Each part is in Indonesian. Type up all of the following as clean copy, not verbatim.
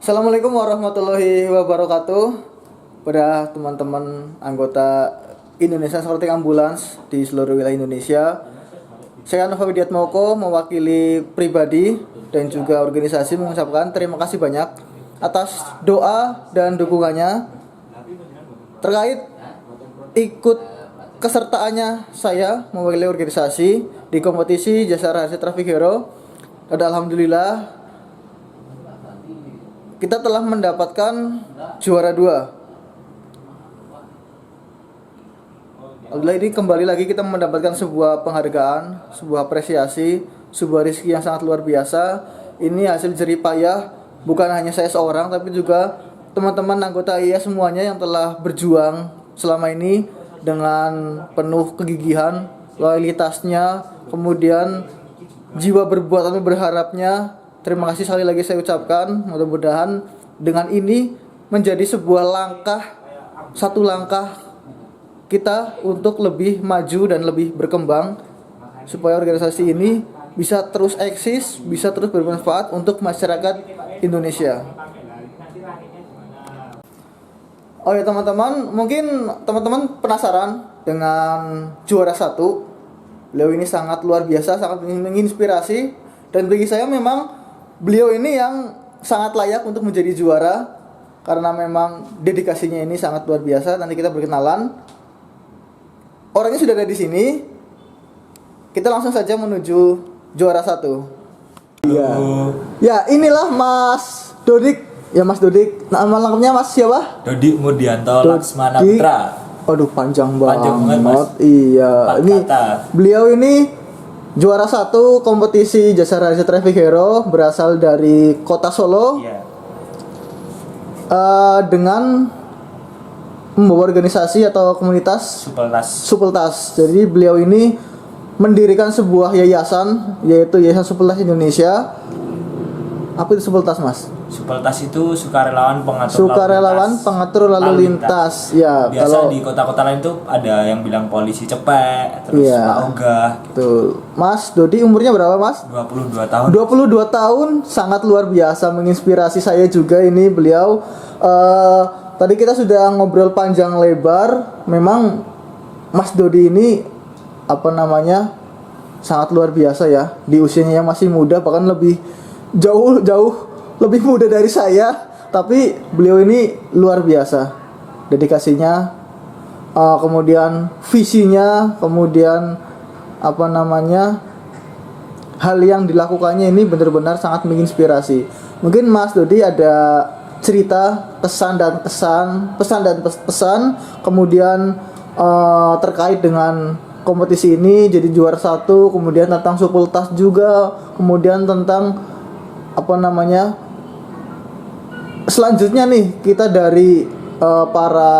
Assalamualaikum warahmatullahi wabarakatuh. Pada teman-teman anggota Indonesia Sporting Ambulance di seluruh wilayah Indonesia, saya Nova Widiatmoko mewakili pribadi dan juga organisasi mengucapkan terima kasih banyak atas doa dan dukungannya terkait ikut kesertaannya saya mewakili organisasi di kompetisi Jasa Raharja Traffic Hero. Dan alhamdulillah kita telah mendapatkan juara 2. Alhamdulillah, ini kembali lagi kita mendapatkan sebuah penghargaan, sebuah apresiasi, sebuah rezeki yang sangat luar biasa. Ini hasil jerih payah bukan hanya saya seorang, tapi juga teman-teman anggota IA semuanya yang telah berjuang selama ini dengan penuh kegigihan, loyalitasnya, kemudian jiwa berbuat atau berharapnya. Terima kasih sekali lagi saya ucapkan. Mudah-mudahan dengan ini menjadi sebuah satu langkah kita untuk lebih maju dan lebih berkembang, supaya organisasi ini bisa terus eksis, bisa terus bermanfaat untuk masyarakat Indonesia. Oh ya teman-teman, mungkin teman-teman penasaran dengan juara 1. Beliau ini sangat luar biasa, sangat menginspirasi, dan bagi saya memang beliau ini yang sangat layak untuk menjadi juara karena memang dedikasinya ini sangat luar biasa. Nanti kita berkenalan. Orangnya sudah ada di sini. Kita langsung saja menuju juara 1. Iya. Ya, inilah Mas Dodik. Ya Mas Dodik. Nama lengkapnya Mas siapa? Dodik Mudianto Laksmana Putra. Aduh panjang banget. Mas. Iya. 4 ini kata. Beliau ini juara 1 kompetisi Jasa Raharja Traffic Hero, berasal dari Kota Solo. Iya. Dengan membawa organisasi atau komunitas Supeltas. Jadi beliau ini mendirikan sebuah yayasan, yaitu Yayasan Supeltas Indonesia. Apa itu Supeltas, Mas? Supeltas itu sukarelawan pengatur lalu lintas. Ya, biasa kalau di kota-kota lain tuh ada yang bilang polisi cepek, terus iya, Pak Ogah. Betul. Mas Dodi umurnya berapa, Mas? 22 tahun. 22 tahun, sangat luar biasa, menginspirasi saya juga ini beliau. Tadi kita sudah ngobrol panjang lebar. Memang Mas Dodi ini sangat luar biasa ya. Di usianya yang masih muda, bahkan jauh lebih muda dari saya, tapi beliau ini luar biasa. Dedikasinya, kemudian visinya, kemudian hal yang dilakukannya ini benar-benar sangat menginspirasi. Mungkin Mas Dodi ada cerita pesan dan pesan, kemudian terkait dengan kompetisi ini jadi juara 1, kemudian tentang Supeltas juga, kemudian tentang selanjutnya nih kita dari para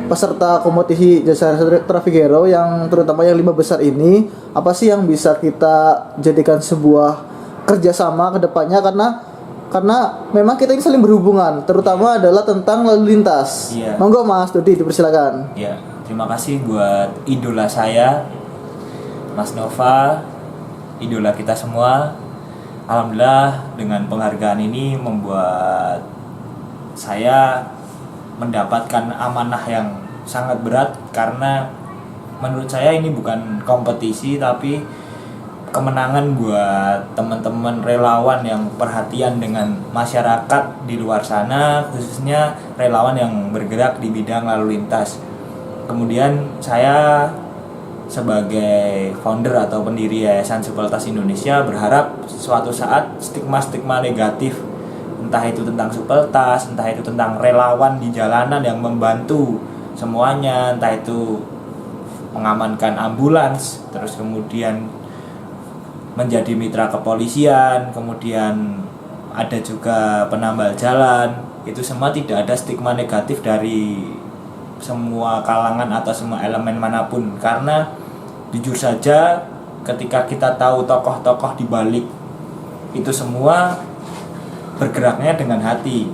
peserta kompetisi Jasa Raharja Traffic Hero yang terutama yang 5 besar ini, apa sih yang bisa kita jadikan sebuah kerjasama ke depannya, karena memang kita ini saling berhubungan, terutama adalah tentang lalu lintas. Iya. Monggo Mas Dodi, dipersilakan. Iya, terima kasih buat idola saya, Mas Nova, idola kita semua. Alhamdulillah dengan penghargaan ini membuat saya mendapatkan amanah yang sangat berat, karena menurut saya ini bukan kompetisi tapi kemenangan buat teman-teman relawan yang perhatian dengan masyarakat di luar sana, khususnya relawan yang bergerak di bidang lalu lintas. Kemudian saya sebagai founder atau pendiri Yayasan Supeltas Indonesia berharap suatu saat stigma-stigma negatif, entah itu tentang Supeltas, entah itu tentang relawan di jalanan yang membantu semuanya, entah itu mengamankan ambulans, terus kemudian menjadi mitra kepolisian, kemudian ada juga penambal jalan, itu semua tidak ada stigma negatif dari semua kalangan atau semua elemen manapun. Karena jujur saja ketika kita tahu tokoh-tokoh di balik itu semua bergeraknya dengan hati.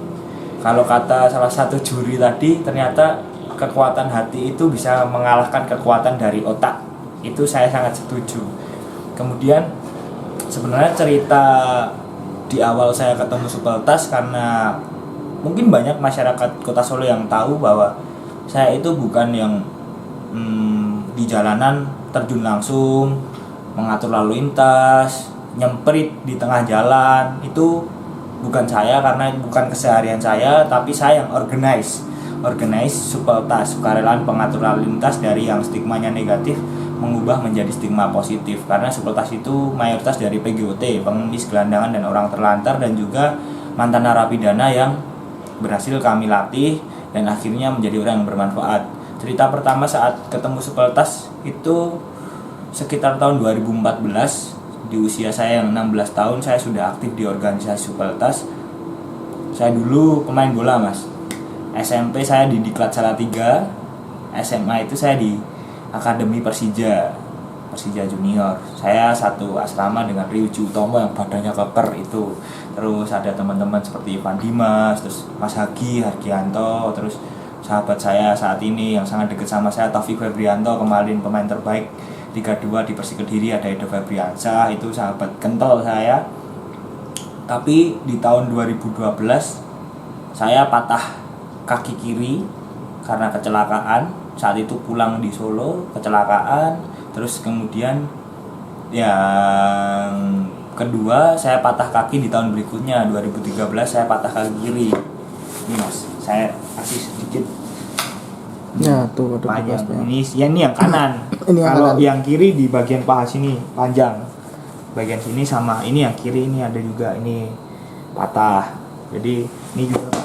Kalau kata salah satu juri tadi, ternyata kekuatan hati itu bisa mengalahkan kekuatan dari otak. Itu saya sangat setuju. Kemudian sebenarnya cerita di awal saya ketemu Supeltas karena mungkin banyak masyarakat Kota Solo yang tahu bahwa saya itu bukan yang di jalanan terjun langsung mengatur lalu lintas, nyemprit di tengah jalan. Itu bukan saya, karena bukan keseharian saya, tapi saya yang organize Supeltas, sukarelawan pengatur lalu lintas, dari yang stigmanya negatif mengubah menjadi stigma positif. Karena Supeltas itu mayoritas dari PGOT, pengemis, gelandangan, dan orang terlantar, dan juga mantan narapidana yang berhasil kami latih dan akhirnya menjadi orang yang bermanfaat. Cerita pertama saat ketemu Supeltas itu sekitar tahun 2014. Di usia saya yang 16 tahun saya sudah aktif di organisasi Supeltas. Saya dulu pemain bola, Mas. SMP saya di Diklat Salatiga. SMA itu saya di Akademi Persija Junior. Saya satu asrama dengan Ryuji Utomo yang badannya keker itu. Terus ada teman-teman seperti Ivan Dimas, terus Mas Hargianto, terus sahabat saya saat ini yang sangat dekat sama saya, Taufik Febrianto, kemarin pemain terbaik Liga 2 di Persik Kediri. Ada Edo Febriansyah, itu sahabat kental saya. Tapi di tahun 2012 saya patah kaki kiri karena kecelakaan. Saat itu pulang di Solo, kecelakaan. Terus kemudian yang kedua saya patah kaki di tahun berikutnya, 2013 saya patah kaki kiri. Ini Mas, saya kasih sedikit. Ya, tuh ada Panjang. bekasnya. Ini yang kanan. Ini yang Kalau kanan. yang kiri di bagian paha sini panjang. Bagian sini sama ini yang kiri ini ada juga ini patah. Jadi ini juga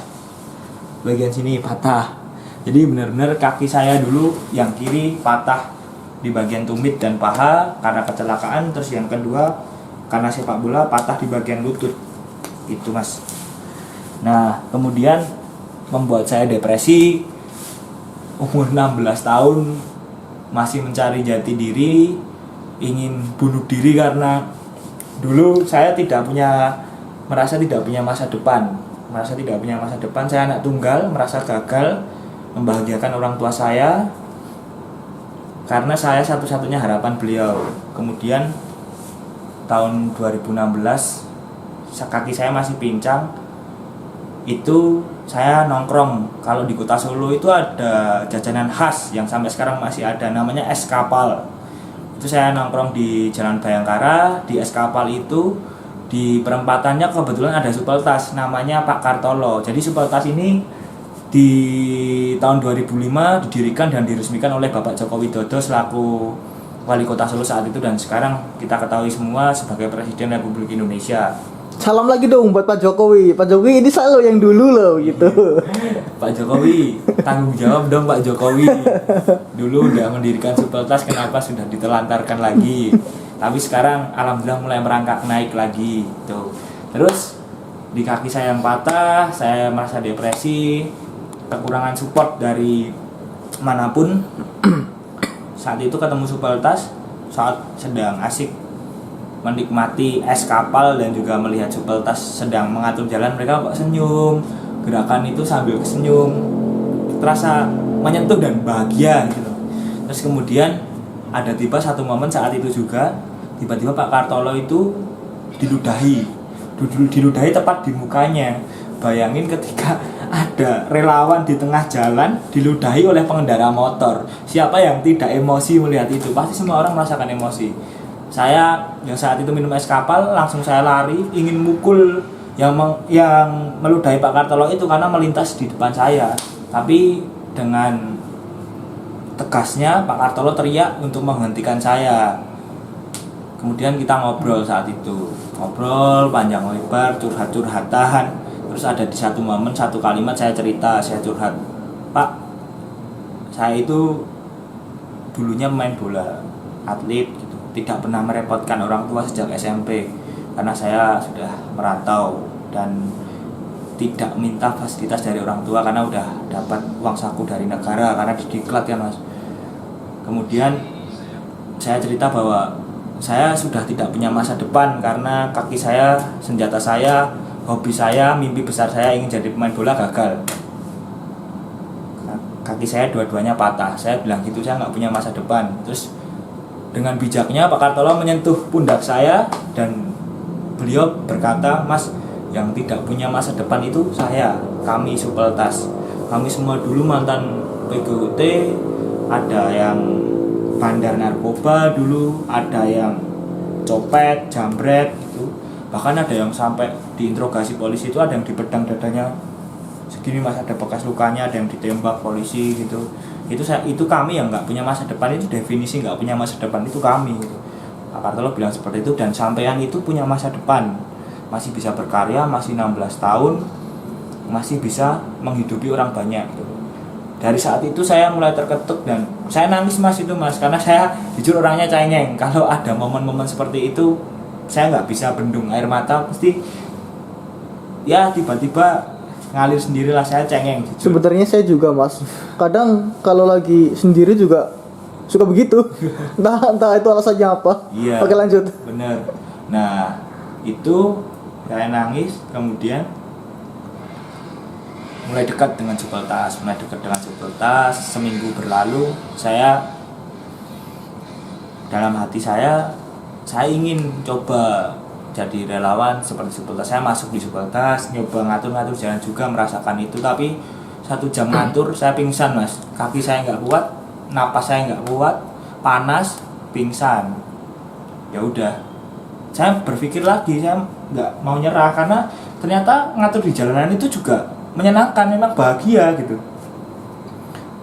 bagian sini patah. Jadi benar-benar kaki saya dulu yang kiri patah di bagian tumit dan paha karena kecelakaan. Terus yang kedua karena sepak bola patah di bagian lutut. Itu Mas. Nah, kemudian membuat saya depresi. Umur 16 tahun masih mencari jati diri, ingin bunuh diri karena dulu saya merasa tidak punya masa depan. Saya anak tunggal, merasa gagal membahagiakan orang tua saya karena saya satu-satunya harapan beliau. Kemudian tahun 2016 kaki saya masih pincang. Itu saya nongkrong. Kalau di Kota Solo itu ada jajanan khas yang sampai sekarang masih ada, namanya es kapal. Itu saya nongkrong di Jalan Bayangkara. Di es kapal itu di perempatannya kebetulan ada Supeltas, namanya Pak Kartolo. Jadi Supeltas ini di tahun 2005 didirikan dan diresmikan oleh Bapak Joko Widodo selaku Wali Kota Solo saat itu, dan sekarang kita ketahui semua sebagai Presiden Republik Indonesia. Salam lagi dong buat Pak Jokowi. Pak Jokowi ini selalu yang dulu loh gitu. Pak Jokowi, tanggung jawab dong Pak Jokowi. Dulu udah mendirikan Supeltas, kenapa sudah ditelantarkan lagi? Tapi sekarang alhamdulillah mulai merangkak naik lagi tuh. Terus di kaki saya yang patah, saya merasa depresi, kekurangan support dari manapun. Saat itu ketemu Supeltas saat sedang asik menikmati es kapal dan juga melihat Supeltas sedang mengatur jalan, mereka kok senyum, gerakan itu sambil senyum, terasa menyentuh dan bahagia gitu. Terus kemudian ada tiba satu momen saat itu juga tiba-tiba Pak Kartolo itu diludahi tepat di mukanya. Bayangin ketika ada relawan di tengah jalan diludahi oleh pengendara motor, siapa yang tidak emosi melihat itu? Pasti semua orang merasakan emosi. Saya yang saat itu minum es kapal, langsung saya lari ingin mukul yang meludahi Pak Kartolo itu karena melintas di depan saya. Tapi dengan tegasnya Pak Kartolo teriak untuk menghentikan saya. Kemudian kita ngobrol saat itu, ngobrol panjang lebar, curhat-curhatan. Terus ada di satu momen, satu kalimat saya cerita, saya curhat, Pak, saya itu dulunya main bola, atlet gitu, tidak pernah merepotkan orang tua sejak SMP karena saya sudah merantau dan tidak minta fasilitas dari orang tua karena udah dapat uang saku dari negara karena didiklat ya Mas. Kemudian saya cerita bahwa saya sudah tidak punya masa depan karena kaki saya, senjata saya, hobi saya, mimpi besar saya ingin jadi pemain bola gagal. Kaki saya dua-duanya patah. Saya bilang gitu, saya nggak punya masa depan. Terus dengan bijaknya Pak Kartolo menyentuh pundak saya dan beliau berkata, Mas, Yang tidak punya masa depan itu kami Supeltas. Kami semua dulu mantan PGUT, ada yang bandar narkoba dulu, ada yang copet, jambret gitu. Bahkan ada yang sampai diinterogasi polisi itu ada yang dipedang dadanya segini, mas, ada bekas lukanya, ada yang ditembak polisi gitu. Itu kami yang nggak punya masa depan, itu definisi nggak punya masa depan itu kami gitu. Pak Kartolo bilang seperti itu, dan sampean itu punya masa depan, masih bisa berkarya, masih 16 tahun, masih bisa menghidupi orang banyak gitu. Dari saat itu saya mulai terketuk dan saya nangis, mas, itu, mas, karena saya jujur orangnya cengeng. Kalau ada momen-momen seperti itu saya nggak bisa bendung air mata, pasti ya tiba-tiba ngalir sendirilah, saya cengeng jujur. Sebenarnya saya juga, mas, kadang kalau lagi sendiri juga suka begitu. entah itu alasannya apa. Iya. Oke, lanjut. Bener. Nah, itu saya nangis, kemudian mulai dekat dengan Supeltas. Seminggu berlalu, dalam hati saya ingin coba jadi relawan seperti Supeltas. Saya masuk di Supeltas, nyoba ngatur-ngatur jalan juga, merasakan itu. Tapi 1 jam ngatur saya pingsan, mas. Kaki saya nggak kuat, napas saya nggak kuat, panas, pingsan. Ya udah, saya berpikir lagi, saya nggak mau nyerah karena ternyata ngatur di jalanan itu juga menyenangkan, memang bahagia gitu.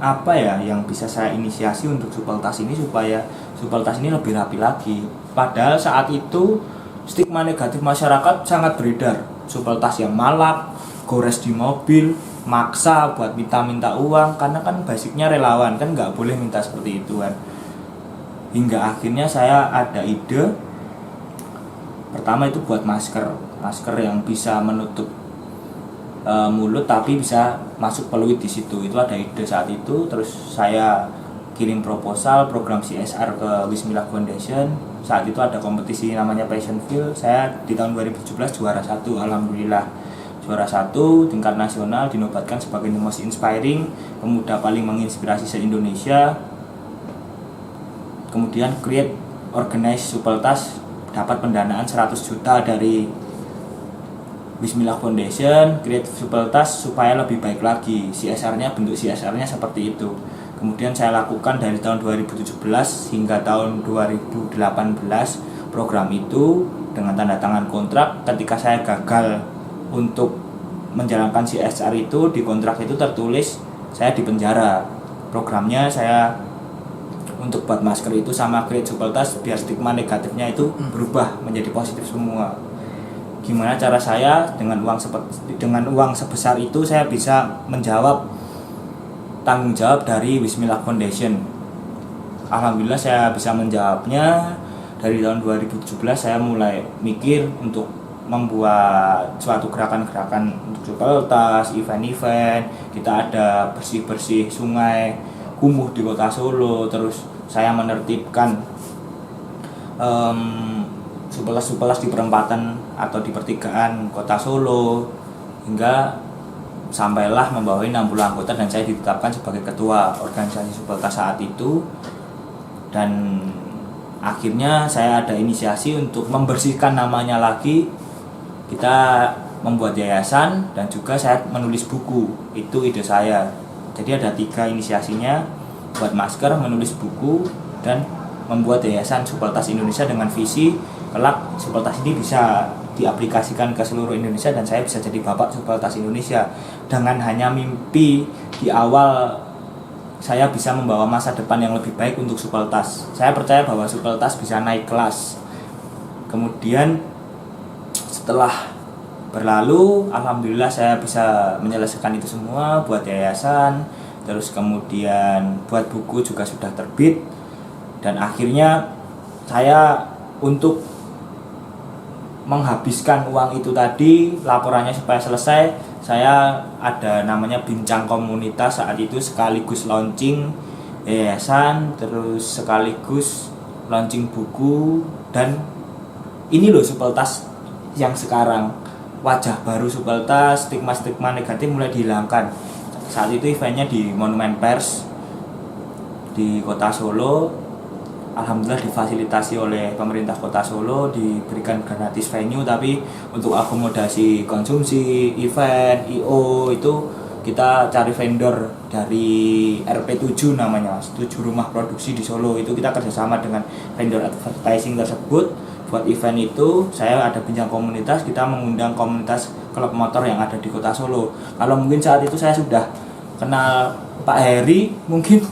Apa ya yang bisa saya inisiasi untuk Supeltas ini supaya Supeltas ini lebih rapi lagi? Padahal saat itu stigma negatif masyarakat sangat beredar. Supeltas yang malak, gores di mobil, maksa buat minta uang, karena kan basicnya relawan, kan nggak boleh minta seperti itu kan. Hingga akhirnya saya ada ide. Pertama itu buat masker yang bisa menutup mulut tapi bisa masuk peluit di situ. Itu ada ide saat itu. Terus saya kirim proposal program CSR ke Wismillah Foundation. Saat itu ada kompetisi namanya Passion Field. Saya di tahun 2017 juara 1, alhamdulillah. Juara 1 tingkat nasional, dinobatkan sebagai the most inspiring, pemuda paling menginspirasi se-Indonesia. Kemudian create organize Supeltas, dapat pendanaan 100 juta dari Wismillah Foundation, create Supeltas supaya lebih baik lagi. Bentuk CSR-nya seperti itu. Kemudian saya lakukan dari tahun 2017 hingga tahun 2018 program itu dengan tanda tangan kontrak. Ketika saya gagal untuk menjalankan CSR itu, di kontrak itu tertulis saya dipenjara. Programnya saya untuk buat masker itu sama create Supeltas biar stigma negatifnya itu berubah menjadi positif semua. Gimana cara saya dengan uang sebesar itu saya bisa menjawab tanggung jawab dari Wismillah Foundation. Alhamdulillah saya bisa menjawabnya. Dari tahun 2017 saya mulai mikir untuk membuat suatu gerakan-gerakan untuk Supeltas, event-event. Kita ada bersih-bersih sungai kumuh di kota Solo. Terus saya menertibkan Supeltas di perempatan atau di pertigaan kota Solo, hingga sampailah membawahi 60 anggota dan saya ditetapkan sebagai ketua organisasi Supeltas saat itu. Dan akhirnya saya ada inisiasi untuk membersihkan namanya lagi. Kita membuat yayasan dan juga saya menulis buku. Itu ide saya. Jadi ada 3 inisiasinya, buat masker, menulis buku, dan membuat yayasan Supeltas Indonesia dengan visi kelak Supeltas ini bisa diaplikasikan ke seluruh Indonesia dan saya bisa jadi bapak Supeltas Indonesia. Dengan hanya mimpi di awal, saya bisa membawa masa depan yang lebih baik untuk Supeltas. Saya percaya bahwa Supeltas bisa naik kelas. Kemudian setelah berlalu, alhamdulillah saya bisa menyelesaikan itu semua, buat yayasan, terus kemudian buat buku juga sudah terbit. Dan akhirnya saya untuk menghabiskan uang itu tadi, laporannya supaya selesai, saya ada namanya bincang komunitas saat itu, sekaligus launching yayasan, terus sekaligus launching buku. Dan ini loh Supeltas yang sekarang, wajah baru Supeltas, stigma-stigma negatif mulai dihilangkan. Saat itu eventnya di Monumen Pers di kota Solo. alhamdulillah difasilitasi oleh pemerintah Kota Solo, diberikan gratis venue, tapi untuk akomodasi konsumsi, event, IO itu kita cari vendor dari RP7 namanya Mas, 7 rumah produksi di Solo. Itu kita kerjasama dengan vendor advertising tersebut. Buat event itu saya ada bincang komunitas, kita mengundang komunitas klub motor yang ada di Kota Solo. Kalau mungkin saat itu saya sudah kenal Pak Heri, mungkin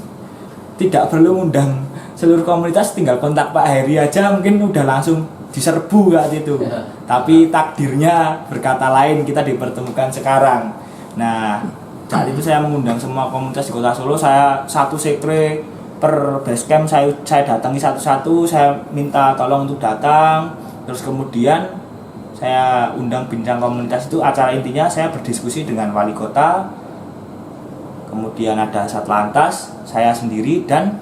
tidak perlu undang seluruh komunitas, tinggal kontak Pak Heri aja mungkin udah langsung diserbu saat itu. Tapi takdirnya berkata lain, kita dipertemukan sekarang. Nah, saat itu saya mengundang semua komunitas di Kota Solo, saya satu sekre per basecamp saya datangi satu-satu, saya minta tolong untuk datang. Terus kemudian saya undang bincang komunitas itu, acara intinya saya berdiskusi dengan wali kota, kemudian ada Satlantas, saya sendiri, dan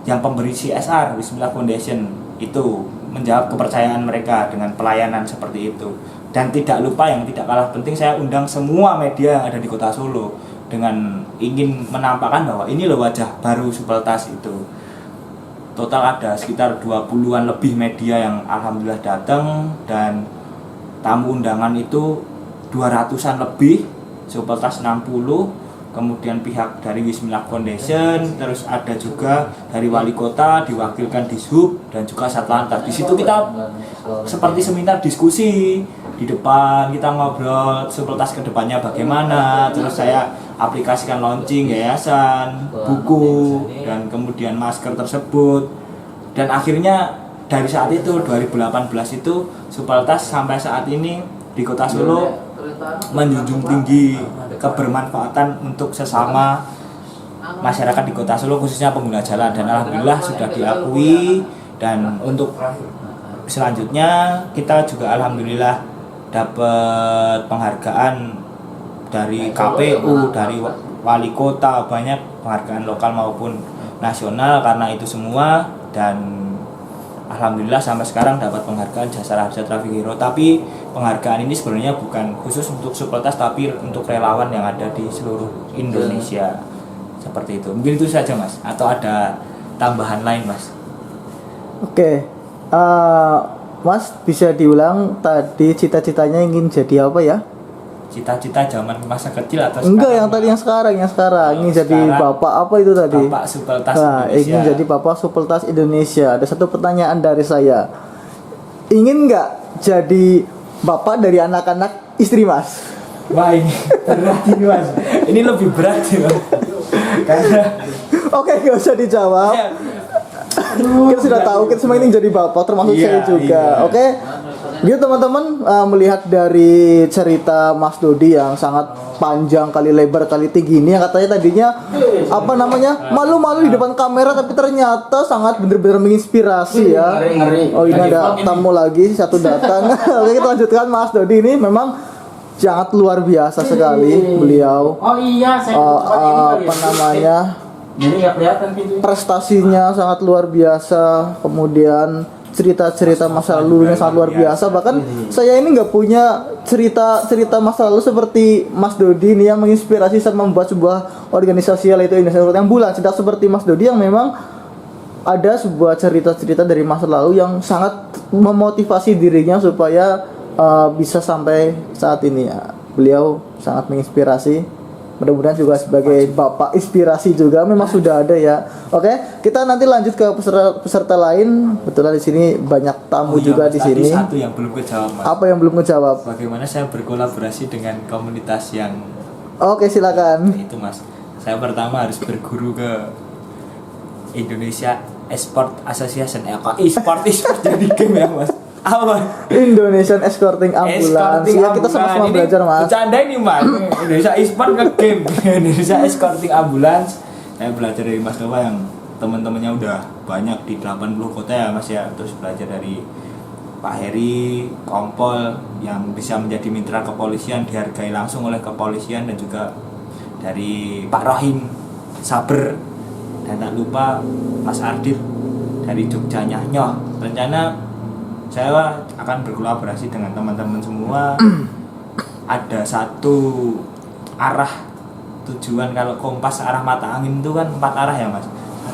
yang pemberi CSR Bismillah Foundation. Itu menjawab kepercayaan mereka dengan pelayanan seperti itu. Dan tidak lupa, yang tidak kalah penting, saya undang semua media yang ada di Kota Solo dengan ingin menampakkan bahwa ini loh wajah baru Supeltas itu. Total ada sekitar 20-an lebih media yang alhamdulillah datang, dan tamu undangan itu 200-an lebih, Supeltas 60, kemudian pihak dari Bismillah Foundation, terus ada juga dari wali kota diwakilkan di Sub dan juga Satlantas. Di situ kita seperti seminar diskusi, di depan kita ngobrol Supeltas ke depannya bagaimana, terus saya aplikasikan launching yayasan, buku, dan kemudian masker tersebut. Dan akhirnya dari saat itu 2018 itu Supeltas sampai saat ini di Kota Solo menjunjung tinggi kebermanfaatan untuk sesama masyarakat di Kota Solo, khususnya pengguna jalan, dan alhamdulillah sudah diakui. Dan untuk selanjutnya kita juga alhamdulillah dapat penghargaan dari KPU, dari wali kota, banyak penghargaan lokal maupun nasional karena itu semua. Dan alhamdulillah sampai sekarang dapat penghargaan Jasa Raharja Traffic Hero. Tapi penghargaan ini sebenarnya bukan khusus untuk Supeltas, tapi untuk relawan yang ada di seluruh Indonesia. Seperti itu. Mungkin itu saja Mas, atau ada tambahan lain Mas? Oke. Mas bisa diulang tadi cita-citanya ingin jadi apa ya? Cita-cita zaman masa kecil atau enggak, sekarang? yang tadi yang sekarang ingin jadi sekarang, bapak apa itu tadi? Bapak Supeltas Nah, Indonesia. ingin jadi bapak Supeltas Indonesia. Ada satu pertanyaan dari saya. Ingin nggak jadi bapak dari anak-anak istri Mas? Wah, ini berat ini Mas. Ini lebih berat sih Mas. Karena Oke, nggak usah dijawab. Kita sudah tahu, kita semua ini jadi bapak, termasuk saya juga. Oke. Jadi teman-teman melihat dari cerita Mas Dodi yang sangat panjang kali lebar kali tinggi ini, yang katanya tadinya malu-malu di depan kamera, tapi ternyata sangat benar-benar menginspirasi ya. Oh, ini ada tamu lagi satu datang. Oke, kita lanjutkan. Mas Dodi ini memang sangat luar biasa sekali beliau. Oh iya, saya jadi nggak kelihatan pintunya. Prestasinya sangat luar biasa, kemudian cerita-cerita masa lalunya sangat luar biasa. Bahkan saya ini nggak punya cerita masa lalu seperti Mas Dodi ini yang menginspirasi saya membuat sebuah organisasi, yaitu Indonesia yang Bulan. Tidak seperti Mas Dodi yang memang ada sebuah cerita-cerita dari masa lalu yang sangat memotivasi dirinya supaya bisa sampai saat ini ya. Beliau sangat menginspirasi. Mudah-mudahan juga sebagai bapak inspirasi juga memang sudah ada ya. Oke, kita nanti lanjut ke peserta lain. Betulan di sini banyak tamu juga di sini. Satu yang belum kejawab Mas. Apa yang belum kejawab? Bagaimana saya berkolaborasi dengan komunitas yang Oke, silakan. itu Mas. Saya pertama harus berguru ke Indonesia Esport Association. E-sport jadi game ya Mas. Apa? Indonesian Escorting Ambulance. Ya, kita sama-sama belajar Mas. Bercanda ini Mas. Indonesia e-sport ke game. Indonesia Escorting Ambulance. Saya belajar dari Mas Nova yang teman-temannya udah banyak di 80 kota ya Mas ya. Terus belajar dari Pak Heri, Kompol yang bisa menjadi mitra kepolisian, dihargai langsung oleh kepolisian, dan juga dari Pak Rohim Saber, dan tak lupa Mas Ardit dari Jogja Nyoh. Rencana saya akan berkolaborasi dengan teman-teman semua. Ada satu arah tujuan. Kalau kompas arah mata angin itu kan 4 arah ya Mas.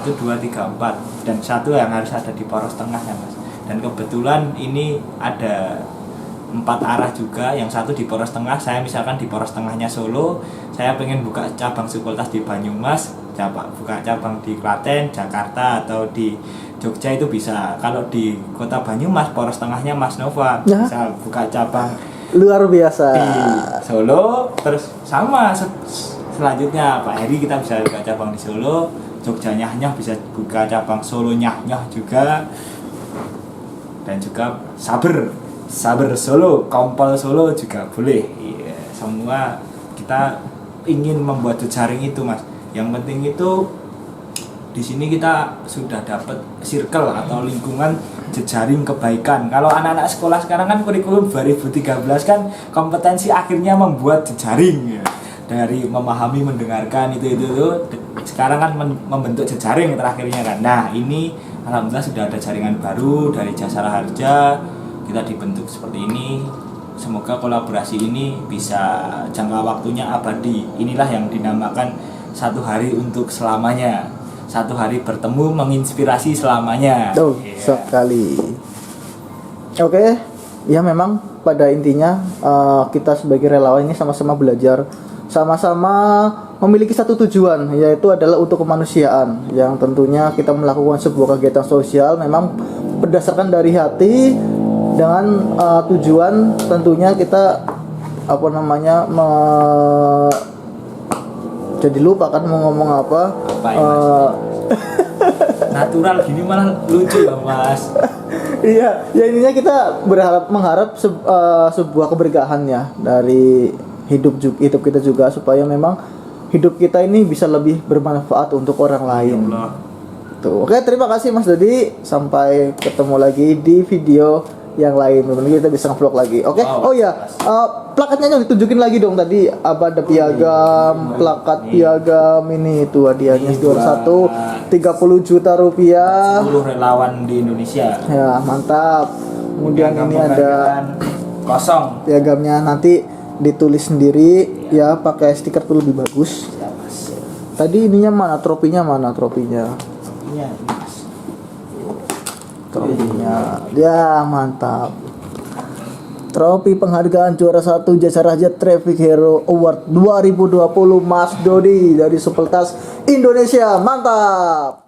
itu 2, 3, 4 dan satu yang harus ada di poros tengah ya Mas. Dan kebetulan ini ada 4 arah juga, yang satu di poros tengah. Saya misalkan di poros tengahnya Solo, saya pengen buka cabang Sukultas di Banyumas, buka cabang di Klaten, Jakarta atau di Jogja itu bisa. Kalau di kota Banyumas poros tengahnya Mas Nova Ya. bisa buka cabang Luar biasa. di Solo, terus sama selanjutnya Pak Heri kita bisa buka cabang di Solo, Jogja Nyah bisa buka cabang Solo Nyah juga, dan juga Saber Solo, Kompol Solo juga boleh. Iya, semua kita ingin membuat jejaring itu Mas. Yang penting itu di sini kita sudah dapat circle atau lingkungan jejaring kebaikan. Kalau anak-anak sekolah sekarang kan kurikulum 2013 kan kompetensi akhirnya membuat jejaring ya. Dari memahami, mendengarkan itu. Sekarang kan membentuk jejaring terakhirnya kan. Nah, ini alhamdulillah sudah ada jaringan baru dari Jasara Harja. Kita dibentuk seperti ini. Semoga kolaborasi ini bisa jangka waktunya abadi. Inilah yang dinamakan 1 hari untuk selamanya. 1 hari bertemu menginspirasi selamanya. Tuh, Iya. sekali. Oke, ya memang pada intinya kita sebagai relawan ini sama-sama belajar, sama-sama memiliki satu tujuan, yaitu adalah untuk kemanusiaan. Yang tentunya kita melakukan sebuah kegiatan sosial memang berdasarkan dari hati dengan tujuan tentunya kita jadi lupa kan mau ngomong apa. Apa ya, Mas? Natural gini malah lucu ya Mas. Iya, ya intinya kita mengharap sebuah keberkahan ya dari hidup kita juga, supaya memang hidup kita ini bisa lebih bermanfaat untuk orang lain. Allah. Tuh. Oke, terima kasih Mas Dodi. Sampai ketemu lagi di video yang lain. Mungkin kita bisa nge-vlog lagi. Oke. Wow. Oh iya, plakatnya ditunjukin lagi dong tadi. Apa ada piagam, plakat piagam ini itu hadiahnya Ini juara buat 1 30 juta rupiah. 10 relawan di Indonesia. Ya, mantap. Kemudian Piagam ini ada penghargaan kosong. piagamnya, nanti ditulis sendiri ya, pakai stiker tuh lebih bagus. Ya, Mas. Tadi ininya mana? Tropinya mana? Iya, ini, Mas. Tropinya. Ya, mantap. Trofi penghargaan juara 1 Jasara Harja Traffic Hero Award 2020 Mas Dodi dari Sukultas Indonesia. Mantap.